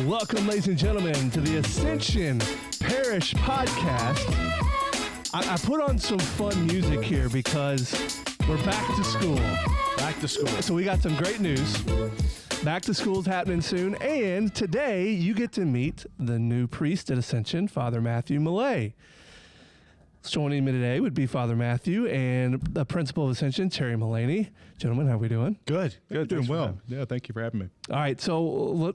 Welcome, ladies and gentlemen, to the Ascension Parish podcast. I put on some fun music here because we're back to school. Back to school. So we got some great news. Back to school is happening soon, and today you get to meet the new priest at Ascension, Father Matthew Millay. Joining me today would be Father Matthew and the principal of Ascension, Terry Malaney. Gentlemen, how are we doing? Good. Doing well. Yeah, thank you for having me. All right, so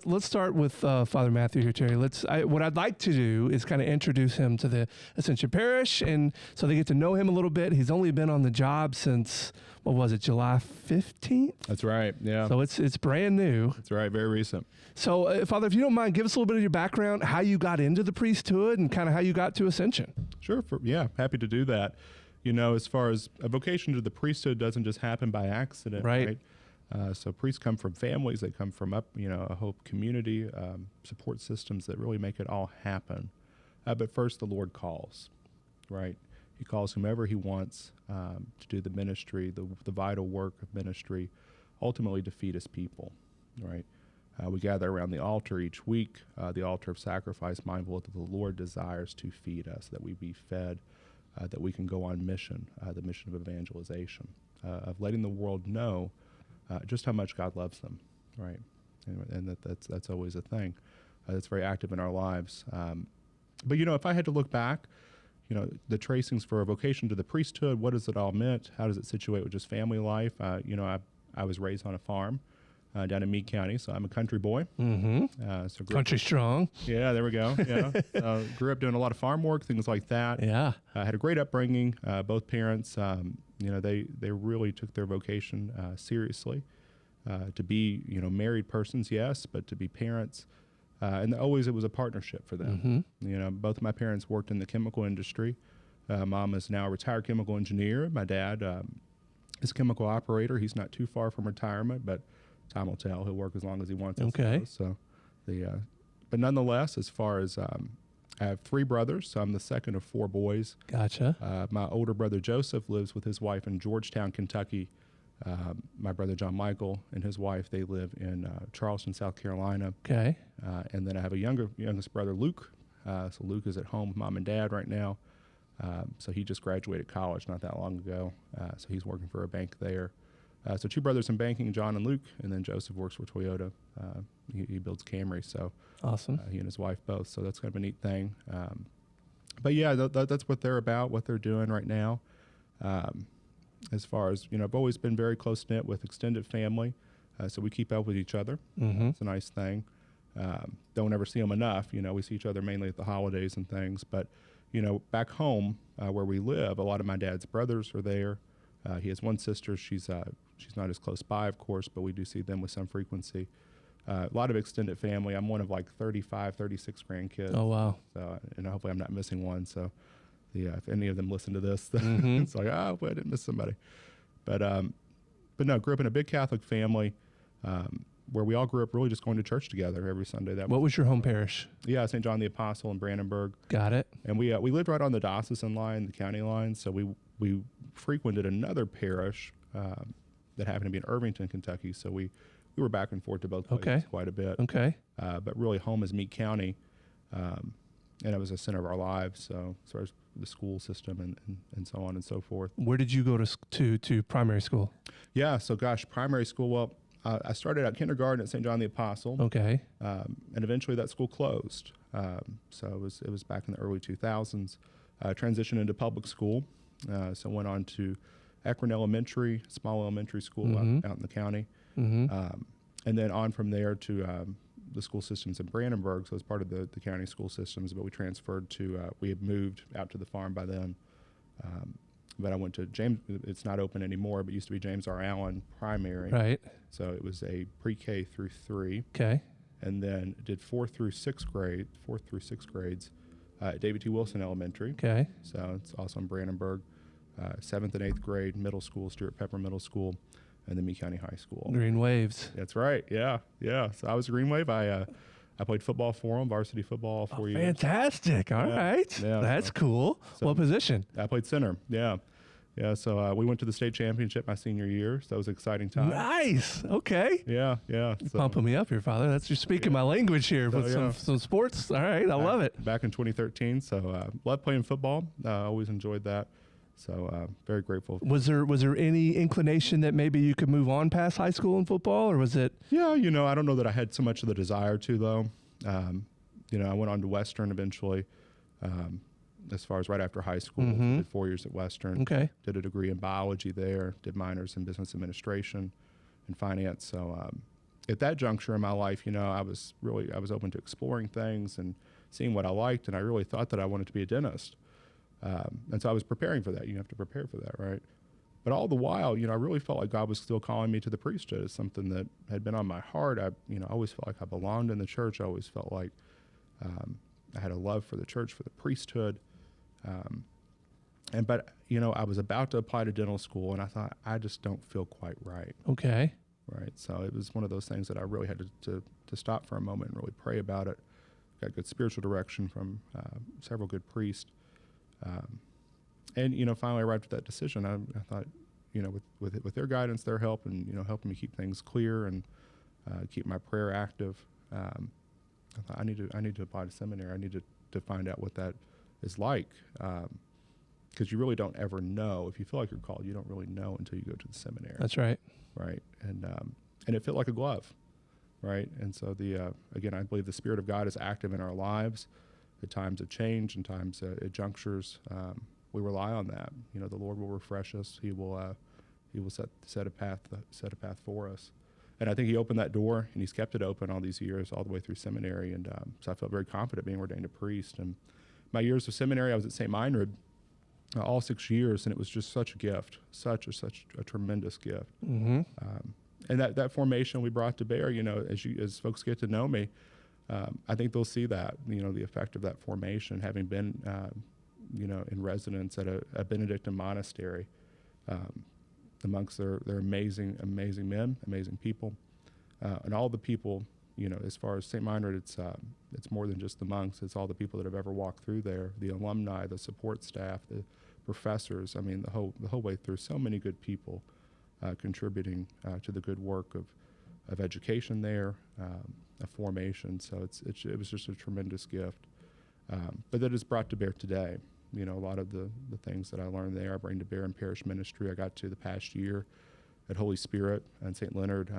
let's start with Father Matthew here, Terry. What I'd like to do is kind of introduce him to the Ascension Parish, and so they get to know him a little bit. He's only been on the job since, what was it, July 15th? That's right, yeah. So it's brand new. That's right, very recent. So, Father, if you don't mind, give us a little bit of your background, how you got into the priesthood, and kind of how you got to Ascension. Sure, happy to do that. You know, as far as a vocation to the priesthood doesn't just happen by accident, right? So priests come from families, they come from a whole community, support systems that really make it all happen. But first, the Lord calls, right? He calls whomever he wants to do the ministry, the vital work of ministry, ultimately to feed his people, right? We gather around the altar each week, the altar of sacrifice, mindful that the Lord desires to feed us, that we be fed, that we can go on mission, the mission of evangelization, of letting the world know just how much God loves them, right? And that's always a thing that's very active in our lives. But, if I had to look back, the tracings for a vocation to the priesthood, what does it all meant? How does it situate with just family life? I was raised on a farm down in Meade County, so I'm a country boy. Mm-hmm. Country strong. Yeah, there we go. Yeah, grew up doing a lot of farm work, things like that. Yeah, had a great upbringing. Both parents, they really took their vocation seriously. To be, married persons, yes, but to be parents, and always it was a partnership for them. Mm-hmm. Both of my parents worked in the chemical industry. Mom is now a retired chemical engineer. My dad is a chemical operator. He's not too far from retirement, but time will tell. He'll work as long as he wants. Okay. So, but nonetheless, as far as I have three brothers, so I'm the second of four boys. Gotcha. My older brother Joseph lives with his wife in Georgetown, Kentucky. My brother John Michael and his wife, they live in Charleston, South Carolina. Okay. And then I have a youngest brother, Luke. So Luke is at home with mom and dad right now. So he just graduated college not that long ago. So he's working for a bank there. So two brothers in banking, John and Luke, and then Joseph works for Toyota. He builds Camry, so awesome. He and his wife both, so that's kind of a neat thing. But yeah, that's what they're about, what they're doing right now. As far as, I've always been very close-knit with extended family, so we keep up with each other. Mm-hmm. It's a nice thing. Don't ever see them enough. We see each other mainly at the holidays and things, but, back home where we live, a lot of my dad's brothers are there. He has one sister. She's not as close by, of course, but we do see them with some frequency. A lot of extended family. I'm one of like 35, 36 grandkids. Oh, wow. So, and hopefully I'm not missing one. So, if any of them listen to this, mm-hmm. it's like, I didn't miss somebody. But no, grew up in a big Catholic family where we all grew up really just going to church together every Sunday. What was your home parish? Yeah, St. John the Apostle in Brandenburg. Got it. And we lived right on the diocesan line, the county line, so we frequented another parish that happened to be in Irvington, Kentucky. So we were back and forth to both places quite a bit. Okay. But really, home is Meade County, and it was the center of our lives. So as far as the school system and so on and so forth. Where did you go to primary school? Yeah. So primary school. Well, I started out kindergarten at St. John the Apostle. Okay. And eventually that school closed. So it was back in the early 2000s. Transitioned into public school. So went on to Akron Elementary, small elementary school mm-hmm. out in the county. Mm-hmm. And then on from there to the school systems in Brandenburg. So as part of the county school systems, but we transferred to, we had moved out to the farm by then. But I went to James, it's not open anymore, but it used to be James R. Allen Primary. Right. So it was a pre-K through 3. Okay. And then did 4th through 6th grades at David T. Wilson Elementary. Okay. So it's also in Brandenburg. 7th and 8th grade, middle school, Stuart Pepper Middle School, and then Meade County High School. Green Waves. That's right. Yeah. So I was a Green Wave. I played football for them, varsity football all 4 years. Fantastic. All right. Yeah, That's cool. So what position? I played center. Yeah. Yeah, so we went to the state championship my senior year, so that was an exciting time. Nice. Okay. Yeah. You're pumping me up here, Father. You're speaking my language here with some sports. All right, I love it. Back in 2013, so loved playing football. Always enjoyed that. So very grateful. Was there any inclination that maybe you could move on past high school in football, or was it? Yeah, I don't know that I had so much of the desire to, though. I went on to Western eventually. As far as right after high school, did 4 years at Western. Okay. Did a degree in biology there, did minors in business administration and finance. So at that juncture in my life, I was open to exploring things and seeing what I liked, and I really thought that I wanted to be a dentist. And so I was preparing for that. You have to prepare for that, right? But all the while, I really felt like God was still calling me to the priesthood. It's something that had been on my heart. I always felt like I belonged in the church. I always felt like I had a love for the church, for the priesthood. But I was about to apply to dental school, and I thought, I just don't feel quite right. Okay. Right. So it was one of those things that I really had to stop for a moment and really pray about it. Got good spiritual direction from several good priests. And finally arrived at that decision. I thought, with their guidance, their help, and, helping me keep things clear and keep my prayer active, I thought I need to apply to seminary. I need to find out what that is like, because you really don't ever know. If you feel like you're called, you don't really know until you go to the seminary. That's right. Right. And it fit like a glove, right? And so again, I believe the Spirit of God is active in our lives at times of change and times at junctures. We rely on that. The Lord will refresh us. He will set a path for us. And I think He opened that door, and He's kept it open all these years, all the way through seminary. And so I felt very confident being ordained a priest. And my years of seminary, I was at St. Meinrad all 6 years, and it was just such a gift, such a tremendous gift. Mm-hmm. And that formation we brought to bear, as folks get to know me, I think they'll see that, the effect of that formation, having been, in residence at a Benedictine monastery. The monks, they're amazing, amazing men, amazing people, and all the people. As far as St. Meinrad, it's more than just the monks. It's all the people that have ever walked through there, the alumni, the support staff, the professors. I mean, the whole way through. So many good people contributing to the good work of education there, of formation. So it was just a tremendous gift. But that is brought to bear today. A lot of the things that I learned there, I bring to bear in parish ministry. I got to the past year at Holy Spirit and St. Leonard.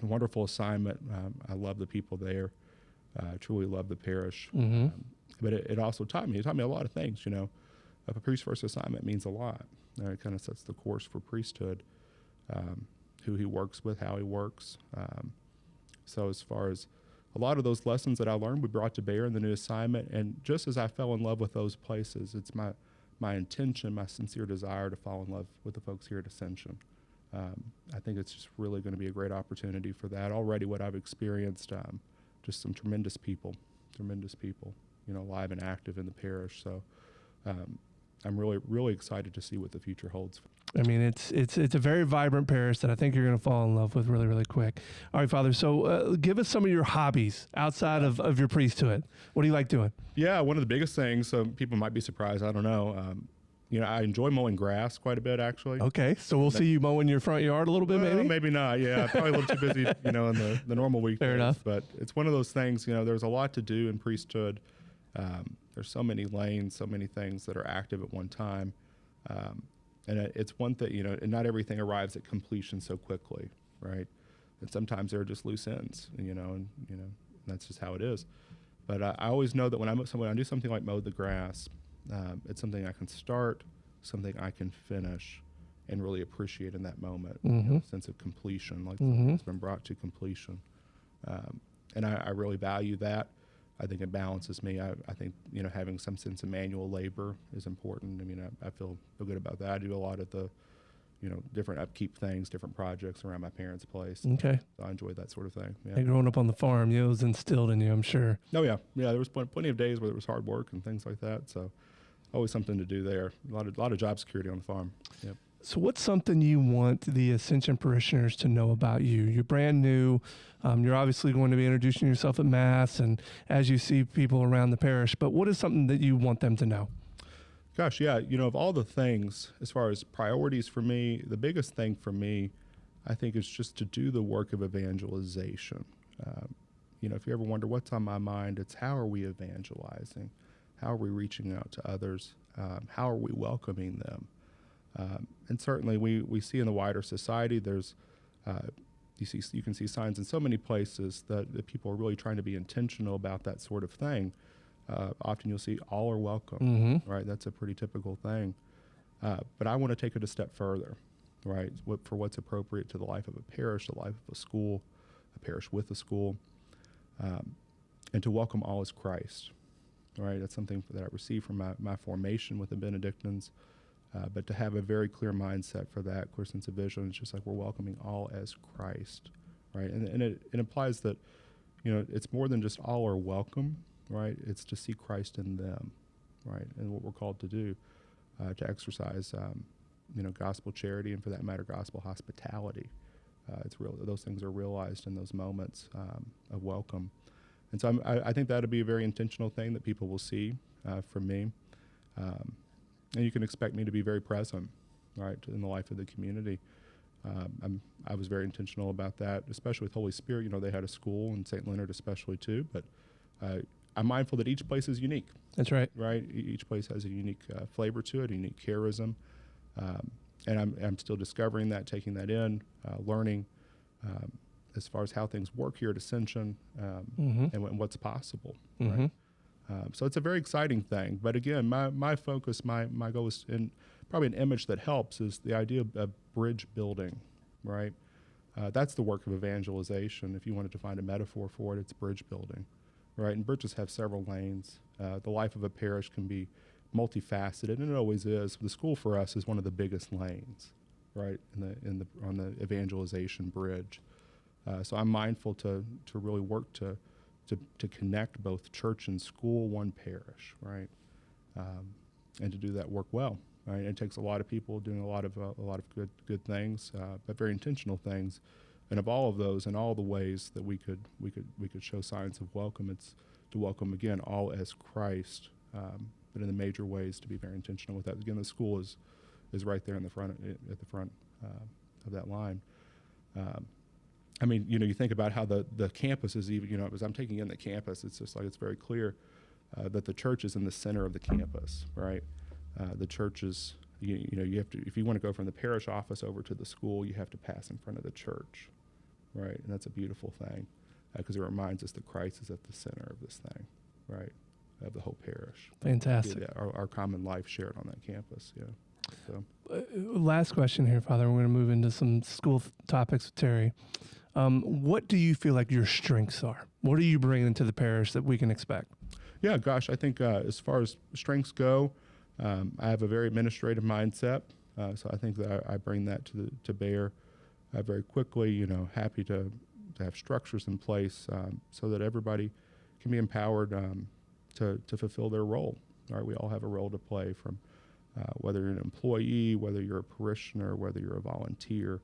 A wonderful assignment. I love the people there. I truly love the parish. Mm-hmm. But it also taught me a lot of things. A priest first assignment means a lot. It kind of sets the course for priesthood, who he works with, how he works. So as far as a lot of those lessons that I learned, we brought to bear in the new assignment. And just as I fell in love with those places, it's my intention, my sincere desire to fall in love with the folks here at Ascension. I think it's just really going to be a great opportunity for that. Already what I've experienced, just some tremendous people, alive and active in the parish. So I'm really, really excited to see what the future holds. I mean, it's a very vibrant parish that I think you're going to fall in love with really, really quick. All right, Father, so give us some of your hobbies outside of your priesthood. What do you like doing? Yeah, one of the biggest things, so people might be surprised, I don't know, I enjoy mowing grass quite a bit, actually. Okay, so we'll see you mowing your front yard a little bit, maybe? Maybe not, yeah. Probably a little too busy, in the normal week. Fair enough. But it's one of those things, there's a lot to do in priesthood. There's so many lanes, so many things that are active at one time. And it's one thing, and not everything arrives at completion so quickly, right? And sometimes there are just loose ends, and that's just how it is. But I always know that when I do something like mow the grass, it's something I can start, something I can finish, and really appreciate in that moment. Mm-hmm. Sense of completion, like mm-hmm. it's been brought to completion. And I really value that. I think it balances me. I think, having some sense of manual labor is important. I mean, I feel good about that. I do a lot of the, different upkeep things, different projects around my parents' place. Okay. So I enjoy that sort of thing. Yeah. Hey, growing up on the farm, it was instilled in you, I'm sure. Oh, yeah. Yeah, there was plenty of days where there was hard work and things like that. So always something to do there. A lot of job security on the farm. Yep. So what's something you want the Ascension parishioners to know about you? You're brand new. You're obviously going to be introducing yourself at Mass and as you see people around the parish, but what is something that you want them to know? Gosh, yeah, of all the things, as far as priorities for me, the biggest thing for me, I think, is just to do the work of evangelization. If you ever wonder what's on my mind, it's how are we evangelizing? How are we reaching out to others? How are we welcoming them? And certainly we see in the wider society, there's you can see signs in so many places that people are really trying to be intentional about that sort of thing. Often you'll see all are welcome, right? That's a pretty typical thing. But I want to take it a step further, right? For what's appropriate to the life of a parish, the life of a school, a parish with a school, and to welcome all as Christ, right? That's something that I received from my formation with the Benedictines. But to have a very clear mindset for that, clear sense of vision, it's just like we're welcoming all as Christ, right? And it implies that, it's more than just all are welcome, right? It's to see Christ in them, right? And what we're called to do, to exercise, gospel charity, and for that matter, gospel hospitality. It's real; those things are realized in those moments of welcome. And so I think that'll be a very intentional thing that people will see from me. And you can expect me to be very present, right, in the life of the community. I was very intentional about that, especially with Holy Spirit. They had a school, and St. Leonard especially too, but I'm mindful that each place is unique. That's right. Right? Each place has a unique flavor to it, a unique charism. And I'm still discovering that, taking that in, learning as far as how things work here at Ascension, and what's possible, right? So it's a very exciting thing. But again, my focus, my goal is, and probably an image that helps, is the idea of bridge building, right? That's the work of evangelization. If you wanted to find a metaphor for it, it's bridge building, right? And bridges have several lanes. The life of a parish can be multifaceted, and it always is. The school for us is one of the biggest lanes, right, on the evangelization bridge. So I'm mindful to really work to connect both church and school, one parish, right, and to do that work well. Right, it takes a lot of people doing a lot of good things, but very intentional things, and of all of those and all the ways that we could show signs of welcome, it's to welcome again all as Christ, but in the major ways to be very intentional with that. Again, the school is right there in the front at the front of that line. I mean, you think about how the campus is even, as I'm taking in the campus, it's just like it's very clear that the church is in the center of the campus, right? The church is, you have to, if you want to go from the parish office over to the school, you have to pass in front of the church, right? And that's a beautiful thing because it reminds us that Christ is at the center of this thing, right? Of the whole parish. Fantastic. Yeah, our common life shared on that campus, yeah. So. Last question here, Father. We're going to move into some school topics with Terry. What do you feel like your strengths are? What are you bringing to the parish that we can expect? Yeah, gosh, I think as far as strengths go, I have a very administrative mindset, so I think that I bring that to bear very quickly. Happy to have structures in place so that everybody can be empowered to fulfill their role. All right, we all have a role to play, from whether you're an employee, whether you're a parishioner, whether you're a volunteer.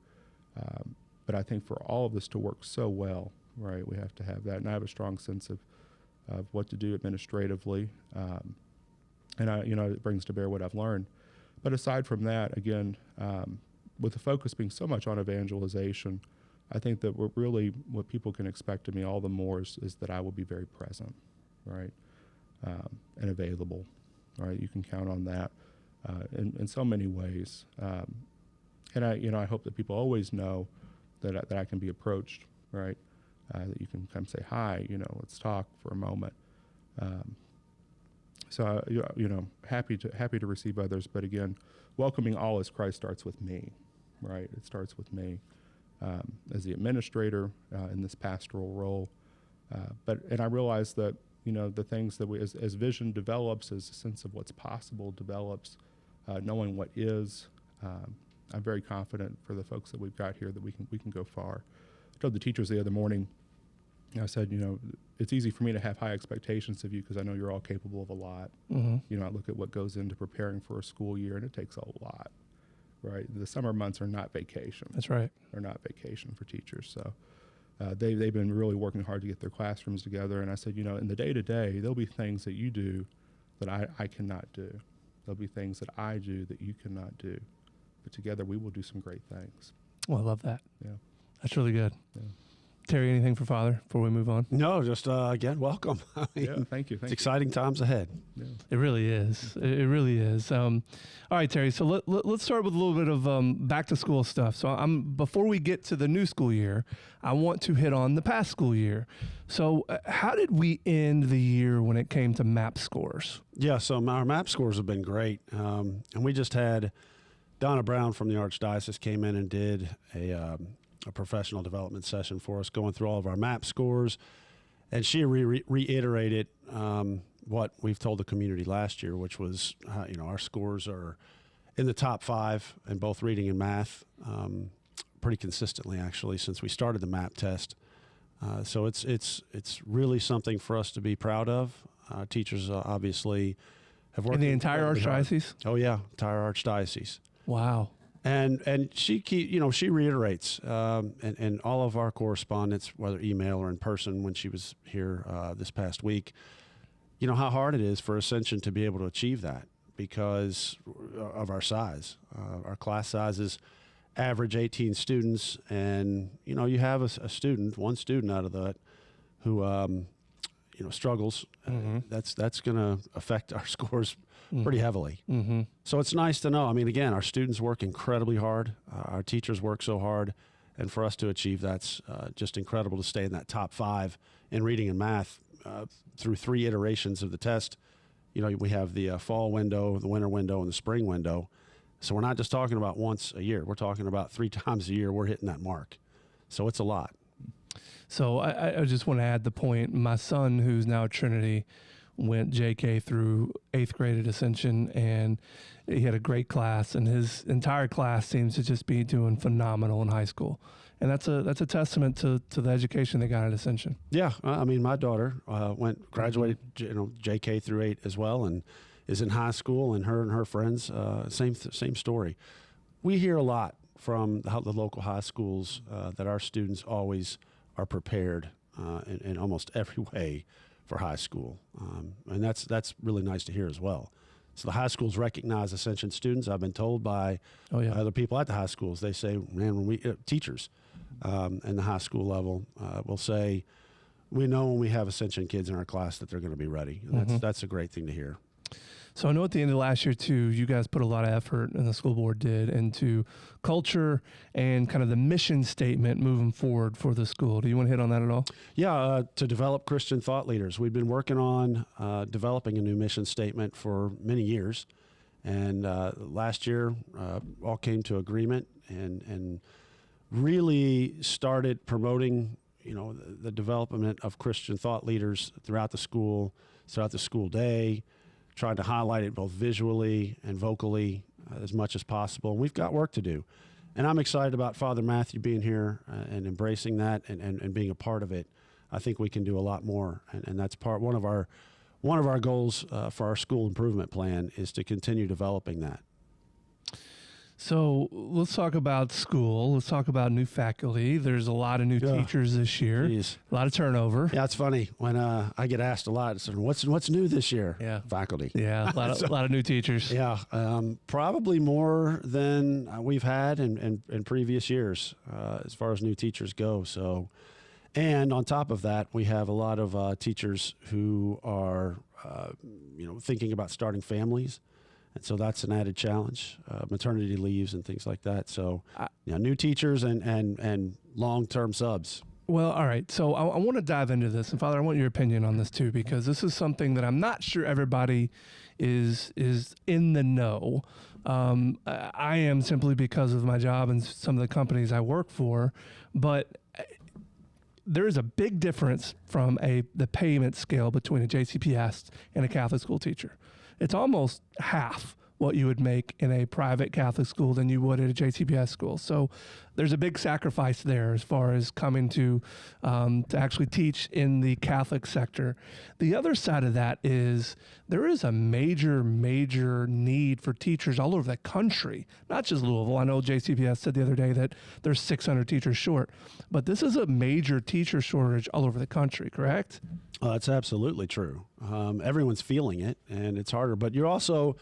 But I think for all of this to work so well, right, we have to have that. And I have a strong sense of what to do administratively. And it brings to bear what I've learned. But aside from that, again, with the focus being so much on evangelization, I think that what people can expect of me all the more is that I will be very present, right, and available, right? You can count on that in so many ways. And I hope that people always know that I can be approached, right? That you can come say hi, let's talk for a moment. So happy to receive others, but again, welcoming all as Christ starts with me, right? It starts with me as the administrator in this pastoral role. And I realize that the things that as vision develops, as a sense of what's possible develops, knowing what is. I'm very confident for the folks that we've got here that we can go far. I told the teachers the other morning, I said, it's easy for me to have high expectations of you because I know you're all capable of a lot. I look at what goes into preparing for a school year, and it takes a lot, right? The summer months are not vacation. That's right. They're not vacation for teachers. So they've been really working hard to get their classrooms together. And I said, in the day-to-day, there'll be things that you do that I cannot do, There'll be things that I do that you cannot do. But together we will do some great things. Well, I love that. Yeah. That's really good. Yeah. Terry, anything for Father before we move on? No, just again, welcome. I mean, Yeah, thank you. It's exciting times ahead. Yeah. It really is. It really is. All right, Terry. So let's start with a little bit of back to school stuff. So before we get to the new school year, I want to hit on the past school year. So how did we end the year when it came to MAP scores? Yeah, so our MAP scores have been great, and we just had Donna Brown from the Archdiocese came in and did a professional development session for us, going through all of our MAP scores, and she reiterated what we've told the community last year, which was our scores are in the top 5 in both reading and math, pretty consistently actually since we started the MAP test. So it's really something for us to be proud of. Teachers obviously have worked in the entire Archdiocese. Oh yeah, entire Archdiocese. Wow. And she she reiterates in all of our correspondence, whether email or in person, when she was here this past week, how hard it is for Ascension to be able to achieve that because of our size. Our class sizes average 18 students, and you have one student out of that who struggles. Mm-hmm. That's going to affect our scores pretty heavily. Mm-hmm. So it's nice to know. I mean, again, our students work incredibly hard. Our teachers work so hard. And for us to achieve that's just incredible to stay in that top 5 in reading and math through 3 iterations of the test. We have the fall window, the winter window, and the spring window. So we're not just talking about once a year. We're talking about 3 times a year we're hitting that mark. So it's a lot. So I just want to add the point. My son, who's now at Trinity, went JK through 8th grade at Ascension, and he had a great class, and his entire class seems to just be doing phenomenal in high school. And that's a testament to the education they got at Ascension. Yeah, I mean, my daughter graduated JK through 8 as well, and is in high school, and her friends, same story. We hear a lot from the local high schools that our students always are prepared in almost every way for high school, and that's really nice to hear as well. So the high schools recognize Ascension students. I've been told by other people at the high schools. They say, "Man, when we teachers in the high school level will say, we know when we have Ascension kids in our class that they're going to be ready." And that's a great thing to hear. So I know at the end of last year, too, you guys put a lot of effort, and the school board did, into culture and kind of the mission statement moving forward for the school. Do you want to hit on that at all? Yeah, to develop Christian thought leaders. We've been working on developing a new mission statement for many years. And last year, all came to agreement and really started promoting, the development of Christian thought leaders throughout the school day, trying to highlight it both visually and vocally as much as possible. And we've got work to do. And I'm excited about Father Matthew being here and embracing that and being a part of it. I think we can do a lot more. And that's one of our goals for our school improvement plan is to continue developing that. So let's talk about school. Let's talk about new faculty. There's a lot of new teachers this year. Geez. A lot of turnover. Yeah, it's funny when I get asked a lot. So what's new this year? Yeah, faculty. Yeah, a lot of new teachers. Yeah, probably more than we've had in previous years as far as new teachers go. So, and on top of that, we have a lot of teachers who are thinking about starting families. And so that's an added challenge, maternity leaves and things like that. So, new teachers and long-term subs. Well, all right. So I want to dive into this. And Father, I want your opinion on this too, because this is something that I'm not sure everybody is in the know. I am simply because of my job and some of the companies I work for. But there is a big difference from the payment scale between a JCPS and a Catholic school teacher. It's almost half what you would make in a private Catholic school than you would at a JCPS school. So there's a big sacrifice there as far as coming to actually teach in the Catholic sector. The other side of that is there is a major need for teachers all over the country, not just Louisville. I know JCPS said the other day that there's 600 teachers short, but this is a major teacher shortage all over the country, correct? That's absolutely true. Everyone's feeling it, and it's harder. But you're also,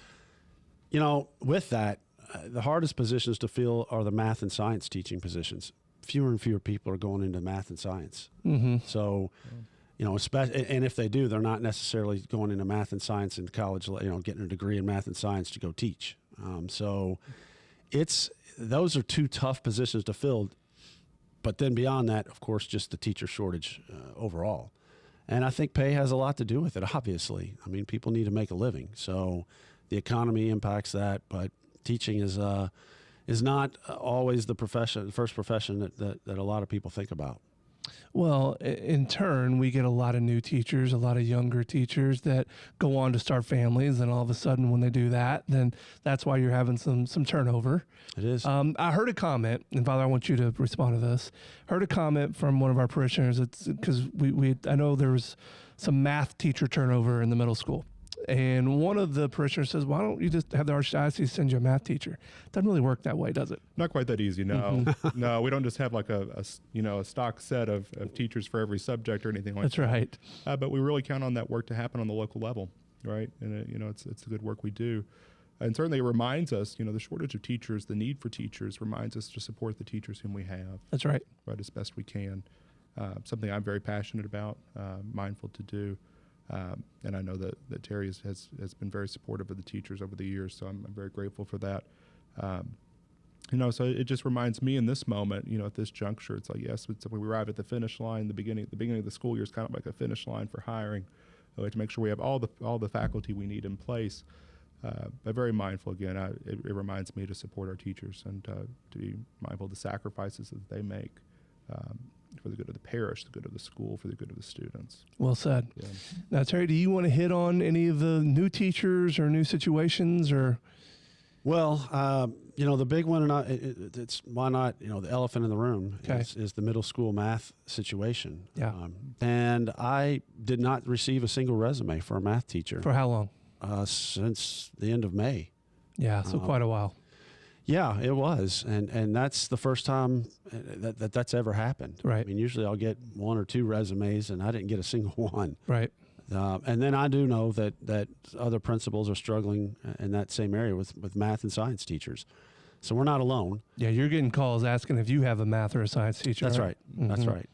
With that, the hardest positions to fill are the math and science teaching positions. Fewer and fewer people are going into math and science. Mm-hmm. So, and if they do, they're not necessarily going into math and science in college, getting a degree in math and science to go teach. So those are two tough positions to fill. But then beyond that, of course, just the teacher shortage overall. And I think pay has a lot to do with it, obviously. I mean, people need to make a living. So the economy impacts that, but teaching is not always the first profession that a lot of people think about. Well, in turn, we get a lot of new teachers, a lot of younger teachers that go on to start families, and all of a sudden when they do that, then that's why you're having some turnover. It is. I heard a comment, and Father, I want you to respond to this. Heard a comment from one of our parishioners. It's because I know there was some math teacher turnover in the middle school. And one of the parishioners says, why don't you just have the Archdiocese send you a math teacher? Doesn't really work that way, does it? Not quite that easy, no. Mm-hmm. No, we don't just have like a stock set of teachers for every subject or anything like That's that. right. But we really count on that work to happen on the local level, right? And, it's the good work we do. And certainly it reminds us, the shortage of teachers, the need for teachers reminds us to support the teachers whom we have. That's right. Right, as best we can. Something I'm very passionate about, mindful to do. And I know that Terry has been very supportive of the teachers over the years, so I'm very grateful for that. So it just reminds me in this moment, at this juncture, it's like, yes, we arrive at the finish line. The beginning of the school year is kind of like a finish line for hiring. We have to make sure we have all the faculty we need in place. But very mindful, again, it reminds me to support our teachers and to be mindful of the sacrifices that they make. For the good of the parish, the good of the school, for the good of the students. Well said. Yeah. Now, Terry, do you want to hit on any of the new teachers or new situations or? Well, the big one, it's why not, the elephant in the room is the middle school math situation. Yeah. And I did not receive a single resume for a math teacher. For how long? Since the end of May. Yeah, so quite a while. Yeah, it was, and that's the first time that's ever happened. Right. I mean, usually I'll get one or two resumes, and I didn't get a single one. Right. And then I do know that other principals are struggling in that same area with math and science teachers. So we're not alone. Yeah, you're getting calls asking if you have a math or a science teacher. That's right. Mm-hmm. That's right.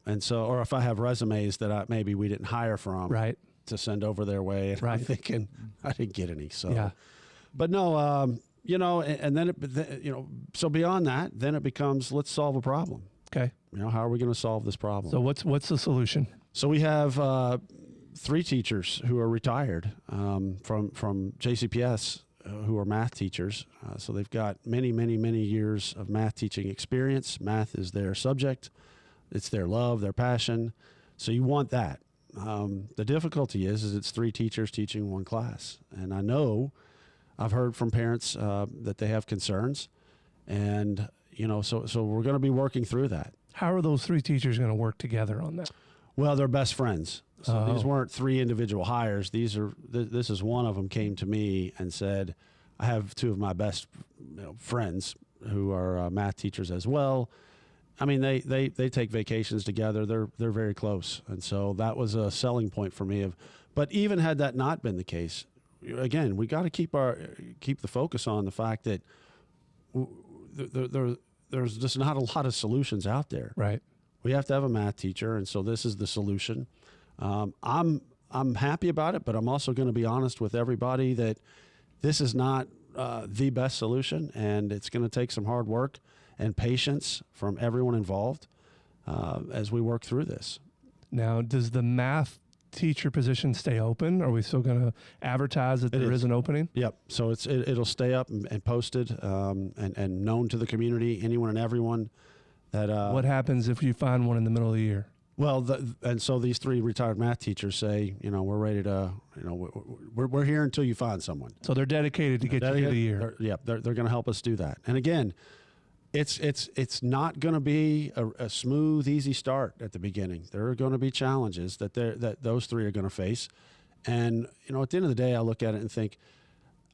And so, or if I have resumes that maybe we didn't hire from, right, to send over their way, and right. I'm thinking I didn't get any. So, yeah. But no. And then, so beyond that, then it becomes, let's solve a problem. Okay. How are we going to solve this problem? So what's the solution? So we have 3 teachers who are retired from JCPS who are math teachers. So they've got many, many, many years of math teaching experience. Math is their subject. It's their love, their passion. So you want that. The difficulty is it's 3 teachers teaching one class. And I know I've heard from parents that they have concerns, and so we're going to be working through that. How are those 3 teachers going to work together on that? Well, they're best friends. So these weren't 3 individual hires. This is one of them came to me and said, I have 2 of my best friends who are math teachers as well. I mean, they take vacations together. They're very close, and so that was a selling point for me. But even had that not been the case, again, we got to keep the focus on the fact that there's just not a lot of solutions out there. Right. We have to have a math teacher, and so this is the solution. I'm happy about it, but I'm also going to be honest with everybody that this is not the best solution, and it's going to take some hard work and patience from everyone involved as we work through this. Now, does the math teacher position stay open? Are we still going to advertise that there is an opening? Yep. So it'll stay up and posted and known to the community, anyone and everyone. That what happens if you find one in the middle of the year? Well, and so these 3 retired math teachers say, we're ready to, we're here until you find someone. So they're dedicated to get you through the year. They're going to help us do that. And again, it's not going to be a smooth, easy start at the beginning. There are going to be challenges that those 3 are going to face. And, at the end of the day, I look at it and think,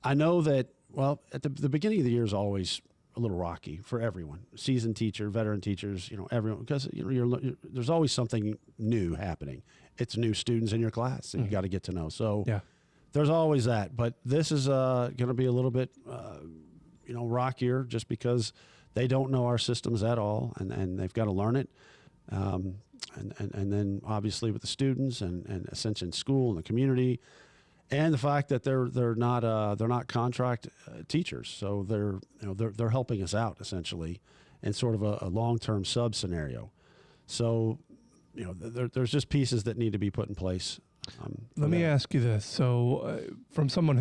I know that, well, at the beginning of the year is always a little rocky for everyone, seasoned teacher, veteran teachers, everyone, because there's always something new happening. It's new students in your class that you got to get to know. So there's always that. But this is going to be a little bit, rockier, just because they don't know our systems at all, and they've got to learn it. And then obviously with the students and Ascension School and the community, and the fact that they're not contract teachers, so they're helping us out essentially in sort of a long-term sub scenario. So there's just pieces that need to be put in place. Let me ask you this. So from someone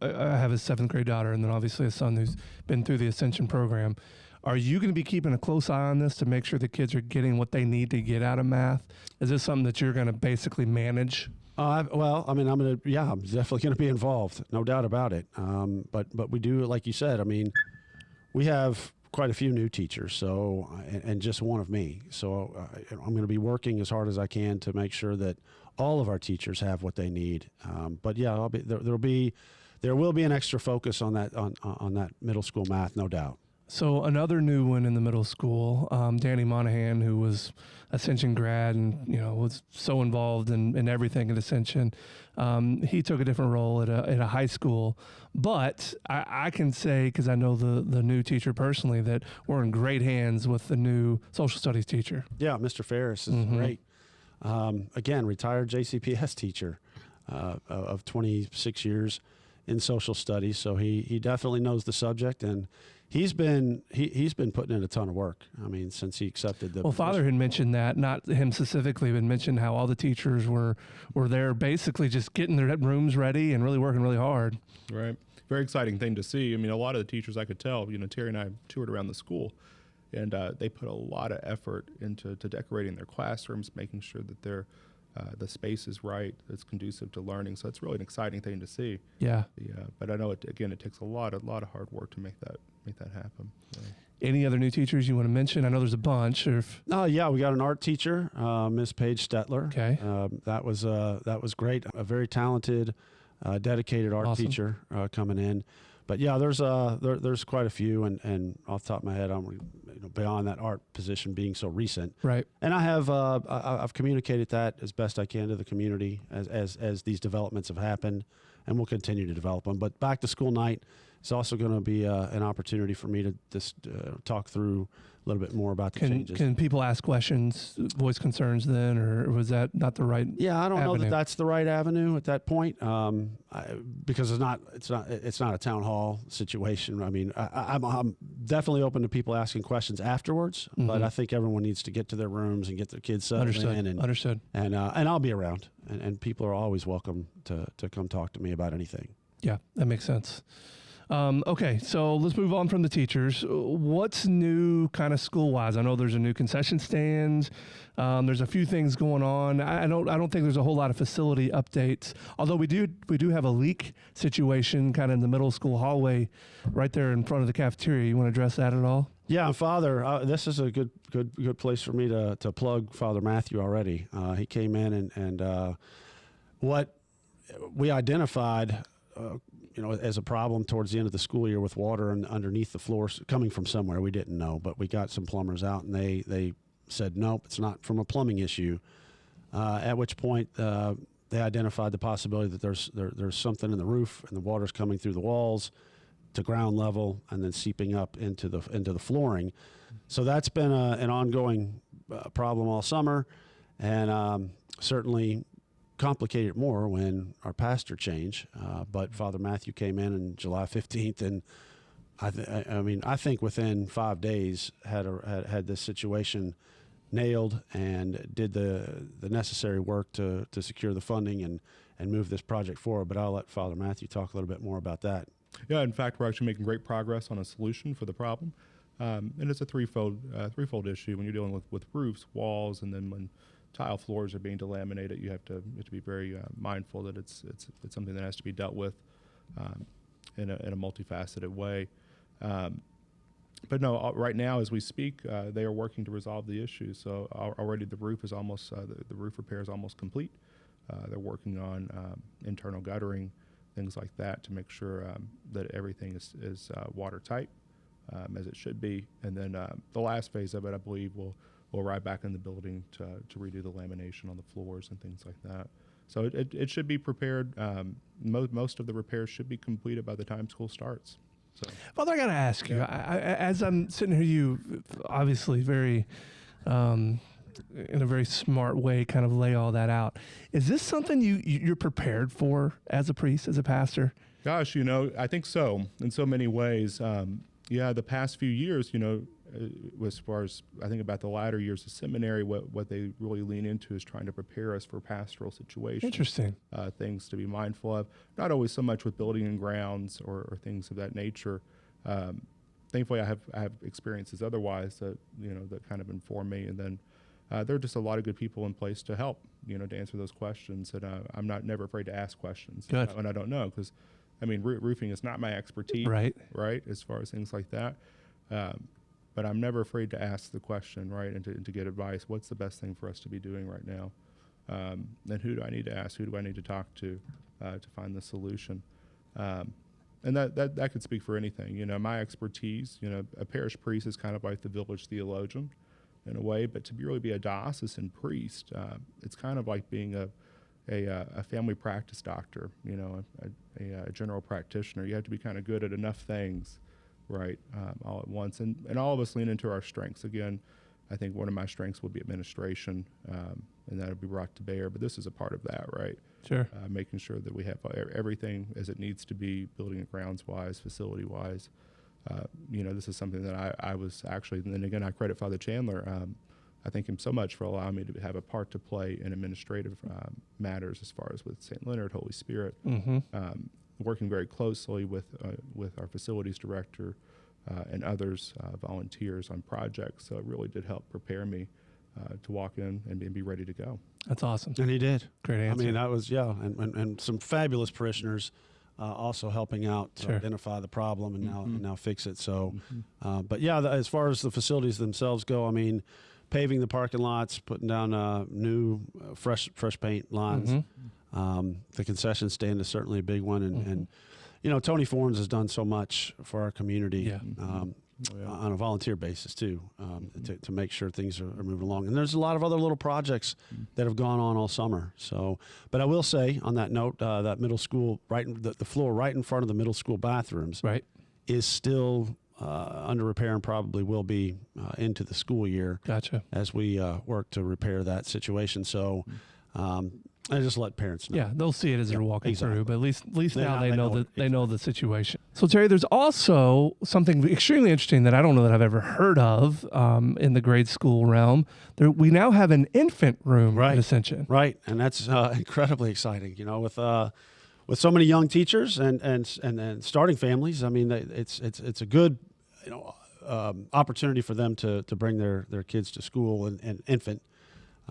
I have a 7th grade daughter, and then obviously a son who's been through the Ascension program, are you going to be keeping a close eye on this to make sure the kids are getting what they need to get out of math? Is this something that you're going to basically manage? I'm definitely going to be involved, no doubt about it. But we do, like you said, we have quite a few new teachers, so and just one of me. So I'm going to be working as hard as I can to make sure that all of our teachers have what they need. But yeah, there will be an extra focus on that middle school math, no doubt. So another new one in the middle school, Danny Monahan, who was Ascension grad and was so involved in everything at Ascension. He took a different role at a high school, but I can say, because I know the new teacher personally, that we're in great hands with the new social studies teacher. Yeah, Mr. Ferris is great. Again, retired JCPS teacher of 26 years in social studies, so he definitely knows the subject, and he's been putting in a ton of work. Since he accepted the. Well, Father had mentioned that, not him specifically, but mentioned how all the teachers were there basically just getting their rooms ready and really working really hard. Right. Very exciting thing to see. A lot of the teachers, I could tell, Terry and I toured around the school, and they put a lot of effort into decorating their classrooms, making sure that the space is right, it's conducive to learning. So it's really an exciting thing to see. Yeah. But I know it takes a lot of hard work to make that happen. Yeah. Any other new teachers you want to mention? I know there's a bunch. Yeah, we got an art teacher, Miss Paige Stetler. Okay. That was great. A very talented, dedicated art teacher coming in. But yeah, there's quite a few, and off the top of my head, I'm beyond that art position being so recent. Right. And I have I've communicated that as best I can to the community as these developments have happened, and we'll continue to develop them. But back to school night is also going to be an opportunity for me to just talk through a little bit more about the changes. Can people ask questions, voice concerns then, or was that not the right? Yeah, I don't avenue? know that that's the right avenue at that point, because it's not a town hall situation. I'm definitely open to people asking questions afterwards, but I think everyone needs to get to their rooms and get their kids settled in. Understood. And I'll be around, and people are always welcome to come talk to me about anything. Yeah, that makes sense. Okay, so let's move on from the teachers. What's new kind of school-wise? I know there's a new concession stand. There's a few things going on. I don't think there's a whole lot of facility updates, although we do have a leak situation kind of in the middle school hallway right there in front of the cafeteria. You want to address that at all? Yeah, Father, this is a good place for me to plug Father Matthew already. He came in and what we identified as a problem towards the end of the school year with water and underneath the floors coming from somewhere we didn't know, but we got some plumbers out and they said nope, it's not from a plumbing issue. At which point they identified the possibility that there's something in the roof and the water's coming through the walls to ground level and then seeping up into the flooring. So that's been an ongoing problem all summer, and certainly complicated more when our pastor changed. But Father Matthew came in on July 15th, and I think within 5 days had this situation nailed and did the necessary work to secure the funding and move this project forward. But I'll let Father Matthew talk a little bit more about that. Yeah, in fact, we're actually making great progress on a solution for the problem. And it's a threefold issue when you're dealing with roofs, walls, and then when tile floors are being delaminated. You have to be very mindful that it's something that has to be dealt with in a multifaceted way. But no, right now as we speak, they are working to resolve the issue. So already the roof is almost the roof repair is almost complete. They're working on internal guttering, things like that, to make sure that everything is watertight as it should be. And then the last phase of it, I believe, we'll arrive back in the building to redo the lamination on the floors and things like that. So it should be prepared. Most of the repairs should be completed by the time school starts. So. Father, I got to ask you, as I'm sitting here, you obviously very, in a very smart way, kind of lay all that out. Is this something you're prepared for as a priest, as a pastor? Gosh, I think so in so many ways. The past few years, as far as I think about the latter years of seminary, what they really lean into is trying to prepare us for pastoral situations. Interesting. Things to be mindful of, not always so much with building and grounds or things of that nature. Thankfully, I have experiences otherwise that that kind of inform me, and then there are just a lot of good people in place to help to answer those questions, and I'm never afraid to ask questions. Good. When I don't know, because roofing is not my expertise, right? As far as things like that. But I'm never afraid to ask the question, right, and to get advice. What's the best thing for us to be doing right now? And who do I need to ask? Who do I need to talk to find the solution? And that could speak for anything. My expertise, a parish priest is kind of like the village theologian in a way, but to really be a diocesan priest, it's kind of like being a family practice doctor, a general practitioner. You have to be kind of good at enough things, right, all at once. And all of us lean into our strengths. Again, I think one of my strengths would be administration, and that would be brought to bear. But this is a part of that, right? Sure. Making sure that we have everything as it needs to be, building and grounds-wise, facility-wise. This is something that I was actually, and then again, I credit Father Chandler. I thank him so much for allowing me to have a part to play in administrative matters as far as with St. Leonard, Holy Spirit. Mm-hmm. Working very closely with our facilities director and others, volunteers on projects. So it really did help prepare me to walk in and be ready to go. That's awesome. And he did. Great answer. That was, and some fabulous parishioners also helping out to identify the problem and now fix it. So, as far as the facilities themselves go, paving the parking lots, putting down new fresh paint lines. Mm-hmm. The concession stand is certainly a big one, and Tony Fornes has done so much for our community on a volunteer basis too, to make sure things are moving along. And there's a lot of other little projects that have gone on all summer. So, but I will say on that note, that middle school, the floor right in front of the middle school bathrooms, is still under repair and probably will be into the school year. Gotcha. As we work to repair that situation. So. I just let parents know. Yeah, they'll see it as they're walking through, but at least now they know the situation. So Terry, there's also something extremely interesting that I don't know that I've ever heard of in the grade school realm. We now have an infant room at Ascension. Right, and that's incredibly exciting. With so many young teachers and starting families, it's a good opportunity for them to bring their kids to school and infant.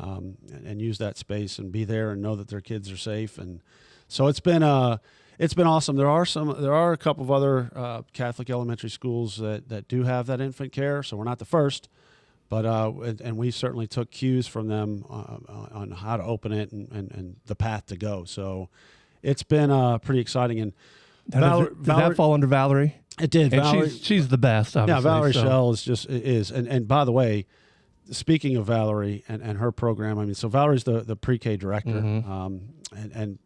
And use that space and be there and know that their kids are safe, and so it's been awesome. There are a couple of other Catholic elementary schools that do have that infant care, so we're not the first, but and we certainly took cues from them on how to open it and the path to go. So it's been pretty exciting. And did that fall under Valerie? It did. And Valerie, she's the best. Obviously, yeah, Valerie Schell is, and by the way. Speaking of Valerie and her program, so Valerie's the pre-K director, and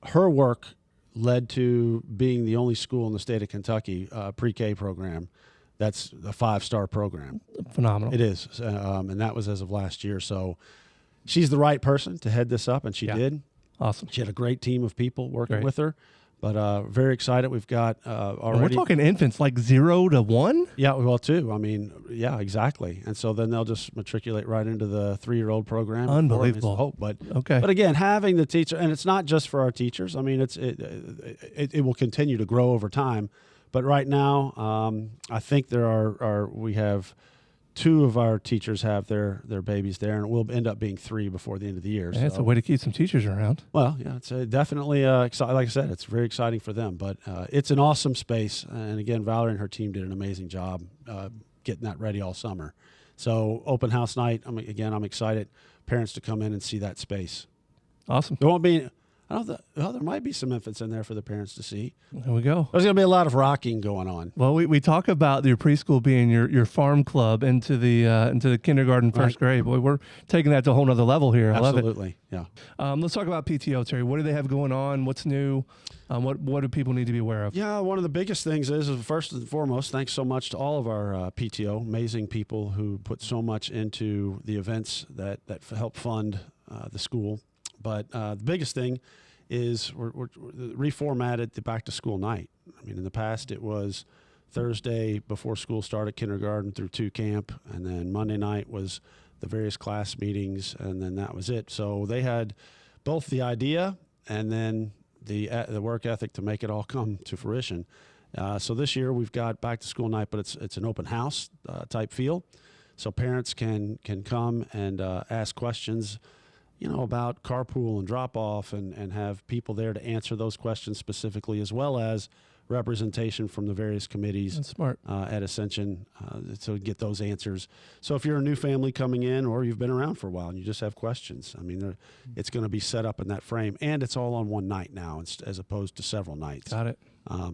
her work led to being the only school in the state of Kentucky pre-K program that's a 5-star program. Phenomenal. It is, and that was as of last year. So she's the right person to head this up, and she did. Awesome. She had a great team of people working with her. But very excited. We've got already. And we're talking infants like 0 to 1? Yeah, well, 2. Yeah, exactly. And so then they'll just matriculate right into the 3-year-old program. Unbelievable. But again, having the teacher, and it's not just for our teachers. It will continue to grow over time. But right now, I think we have 2 of our teachers have their babies there, and it will end up being 3 before the end of the year. That's a way to keep some teachers around. Well, yeah, it's definitely exciting. Like I said, it's very exciting for them, but it's an awesome space. And again, Valerie and her team did an amazing job getting that ready all summer. So open house night, I'm excited parents to come in and see that space. Awesome. There won't be There might be some infants in there for the parents to see. There we go. There's going to be a lot of rocking going on. Well, we talk about your preschool being your farm club into the kindergarten, first grade. Boy, we're taking that to a whole nother level here. I love it. Absolutely, yeah. Let's talk about PTO, Terry. What do they have going on? What's new? What do people need to be aware of? Yeah, one of the biggest things is first and foremost, thanks so much to all of our PTO, amazing people who put so much into the events that help fund the school. But the biggest thing is we're reformatted the back to school night. I mean, in the past it was Thursday before school started, kindergarten through 2 camp, and then Monday night was the various class meetings, and then that was it. So they had both the idea and then the work ethic to make it all come to fruition. So this year we've got back to school night, but it's an open house type feel, so parents can come and ask questions, about carpool and drop off, and have people there to answer those questions specifically, as well as representation from the various committees. That's smart. At Ascension, to get those answers. So if you're a new family coming in, or you've been around for a while and you just have questions, I mean, it's going to be set up in that frame, and it's all on one night now as opposed to several nights. Got it.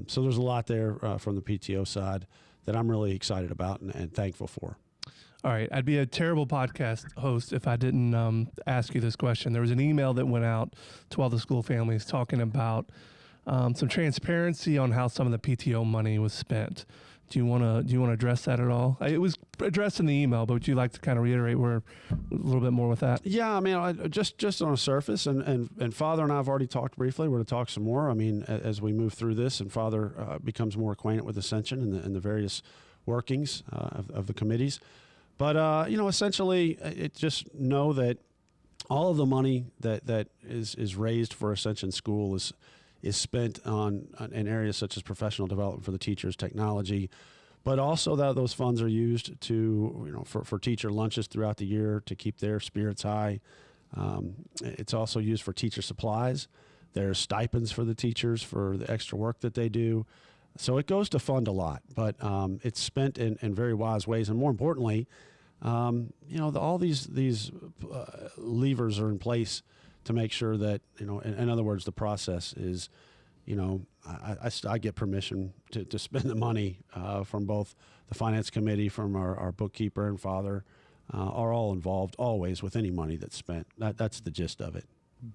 So there's a lot there from the PTO side that I'm really excited about and thankful for. All right. I'd be a terrible podcast host if I didn't ask you this question. There was an email that went out to all the school families talking about some transparency on how some of the PTO money was spent. Do you want to address that at all? It was addressed in the email, but would you like to kind of reiterate a little bit more with that? Yeah, I mean, just on a surface, and Father and I have already talked briefly. We're going to talk some more. I mean, as we move through this, and Father becomes more acquainted with Ascension and the various workings of the committees. But essentially, just know that all of the money that is raised for Ascension School is spent in areas such as professional development for the teachers, technology, but also that those funds are used to, for teacher lunches throughout the year to keep their spirits high. It's also used for teacher supplies. There's stipends for the teachers for the extra work that they do. So it goes to fund a lot, but it's spent in very wise ways. And more importantly, all these levers are in place to make sure that, in other words, the process is, I get permission to spend the money from both the finance committee, from our bookkeeper and Father, are all involved always with any money that's spent. That's the gist of it.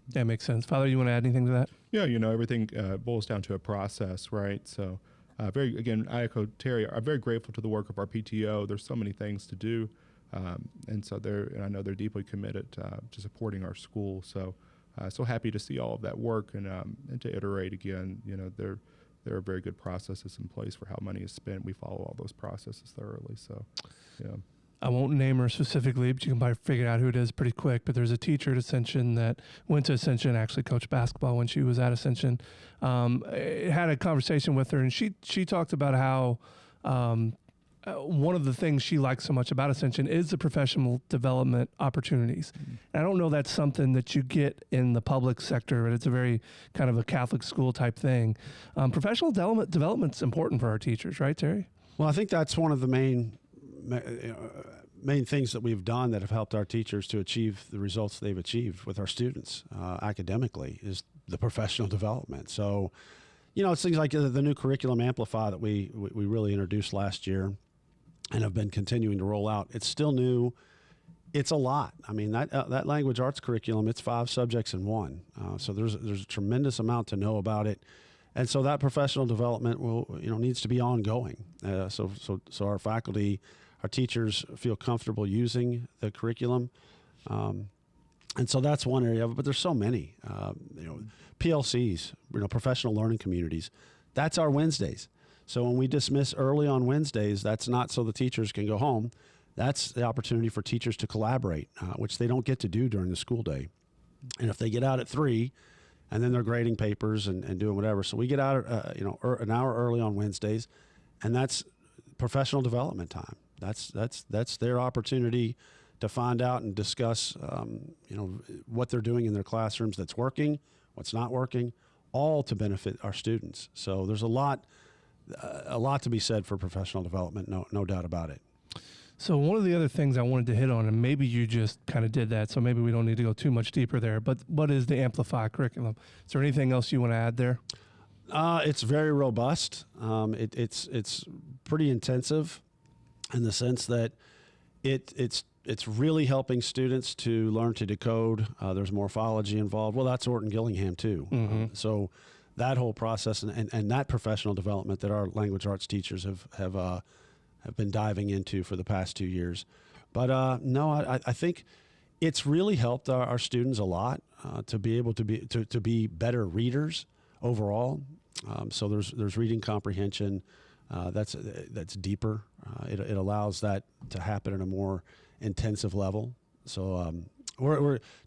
That makes sense. Father, you want to add anything to that? Yeah, everything boils down to a process, right? So I echo Terry. I'm very grateful to the work of our PTO. There's so many things to do. And I know they're deeply committed to supporting our school. So happy to see all of that work and to iterate again. There are very good processes in place for how money is spent. We follow all those processes thoroughly. So, yeah. I won't name her specifically, but you can probably figure out who it is pretty quick. But there's a teacher at Ascension that went to Ascension, actually coached basketball when she was at Ascension. Had a conversation with her, and she talked about how one of the things she likes so much about Ascension is the professional development opportunities. Mm-hmm. I don't know that's something that you get in the public sector, but it's a very kind of a Catholic school type thing. Professional development's important for our teachers, right, Terry? Well, I think that's one of the main things that we've done that have helped our teachers to achieve the results they've achieved with our students academically is the professional development. So, it's things like the new curriculum Amplify that we really introduced last year and have been continuing to roll out. It's still new. It's a lot. I mean, that language arts curriculum, it's 5 subjects in one. So there's a tremendous amount to know about it. And so that professional development needs to be ongoing. So our faculty, our teachers feel comfortable using the curriculum. And so that's one area of it, but there's so many, PLCs, professional learning communities. That's our Wednesdays. So when we dismiss early on Wednesdays, that's not so the teachers can go home. That's the opportunity for teachers to collaborate, which they don't get to do during the school day. And if they get out at 3, and then they're grading papers and doing whatever. So we get out, an hour early on Wednesdays, and that's professional development time. That's their opportunity to find out and discuss, what they're doing in their classrooms that's working, what's not working, all to benefit our students. So there's a lot to be said for professional development, no doubt about it. So one of the other things I wanted to hit on, and maybe you just kind of did that, so maybe we don't need to go too much deeper there, but what is the Amplify curriculum? Is there anything else you want to add there? It's very robust. It's pretty intensive in the sense that it's really helping students to learn to decode. There's morphology involved. Well, that's Orton Gillingham too. So that whole process and that professional development that our language arts teachers have been diving into for the past 2 years. But no, I think it's really helped our students a lot to be able to be better readers overall. So there's reading comprehension that's deeper. It allows that to happen at a more intensive level. So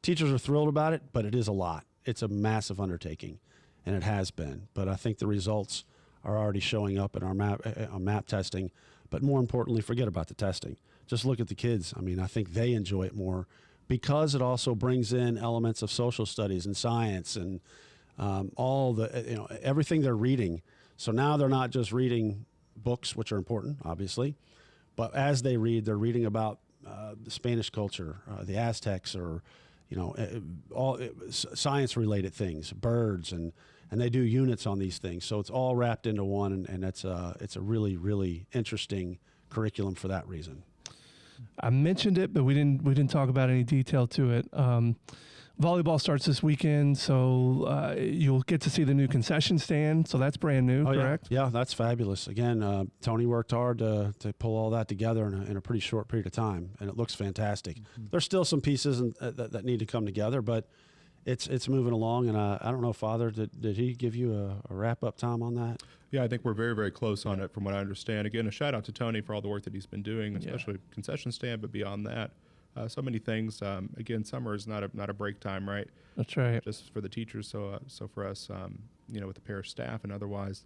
teachers are thrilled about it, but it is a lot. It's a massive undertaking, and it has been. But I think the results are already showing up in our map testing. But more importantly, forget about the testing. Just look at the kids. I mean, I think they enjoy it more because it also brings in elements of social studies and science and all the, everything they're reading. So now they're not just reading books, which are important, obviously, but as they read, they're reading about the Spanish culture, the Aztecs, or, all science-related things, birds, and they do units on these things. So it's all wrapped into one, and it's a really, really interesting curriculum for that reason. I mentioned it, but we didn't talk about any detail to it. Volleyball starts this weekend, so you'll get to see the new concession stand. So that's brand new, correct? Yeah, that's fabulous. Again, Tony worked hard to pull all that together in a pretty short period of time, and it looks fantastic. There's still some pieces that need to come together, but it's moving along. And I don't know, Father, did he give you a wrap-up time on that? Yeah, I think we're very, very close on it from what I understand. Again, a shout out to Tony for all the work that he's been doing, especially concession stand, but beyond that. So many things. Again, summer is not a break time, right? That's right. Just for the teachers, so for us, with the parish staff and otherwise,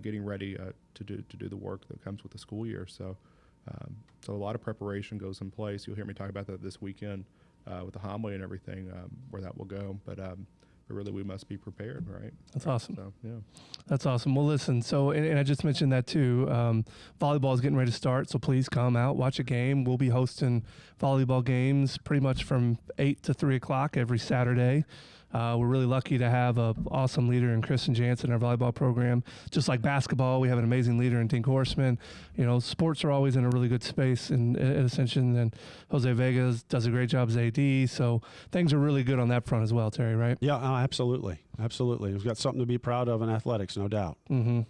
getting ready to do the work that comes with the school year. So a lot of preparation goes in place. You'll hear me talk about that this weekend with the homily and everything, where that will go. But really, we must be prepared, right? That's awesome. So, yeah. That's awesome. Well, listen, so, and I just mentioned that too, volleyball is getting ready to start, so please come out, watch a game. We'll be hosting volleyball games pretty much from 8 to 3 o'clock every Saturday. We're really lucky to have an awesome leader in Kristen Jansen in our volleyball program. Just like basketball, we have an amazing leader in Tink Horseman. Sports are always in a really good space at Ascension, and Jose Vegas does a great job as AD. So things are really good on that front as well, Terry, right? Yeah, absolutely. Absolutely. We've got something to be proud of in athletics, no doubt. Mm-hmm.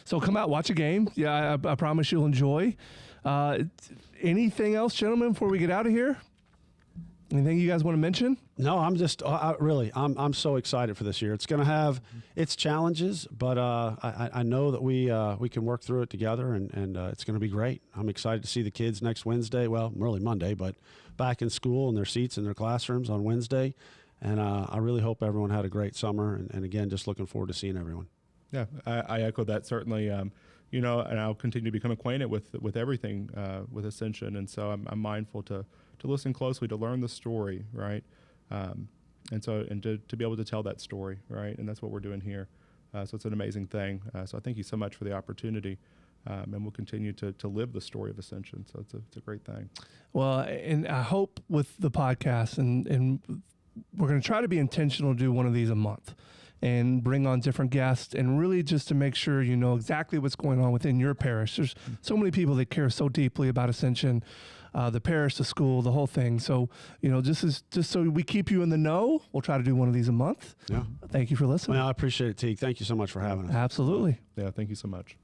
So come out, watch a game. Yeah, I promise you'll enjoy. Anything else, gentlemen, before we get out of here? Anything you guys want to mention? No, I'm just I'm so excited for this year. It's going to have its challenges, but I know that we can work through it together, and it's going to be great. I'm excited to see the kids next Wednesday. Well, really Monday, but back in school in their seats in their classrooms on Wednesday. And I really hope everyone had a great summer. And again, just looking forward to seeing everyone. Yeah, I echo that certainly. And I'll continue to become acquainted with everything with Ascension, and so I'm mindful to listen closely, to learn the story, right? And to be able to tell that story, right? And that's what we're doing here. So it's an amazing thing. So I thank you so much for the opportunity, and we'll continue to live the story of Ascension. So it's a great thing. Well, and I hope with the podcast, and we're going to try to be intentional to do one of these a month and bring on different guests, and really just to make sure you know exactly what's going on within your parish. There's so many people that care so deeply about Ascension, the parish, the school, the whole thing. So, just so we keep you in the know, we'll try to do one of these a month. Yeah. Thank you for listening. Well, I appreciate it, Teague. Thank you so much for having us. Absolutely. Yeah, thank you so much.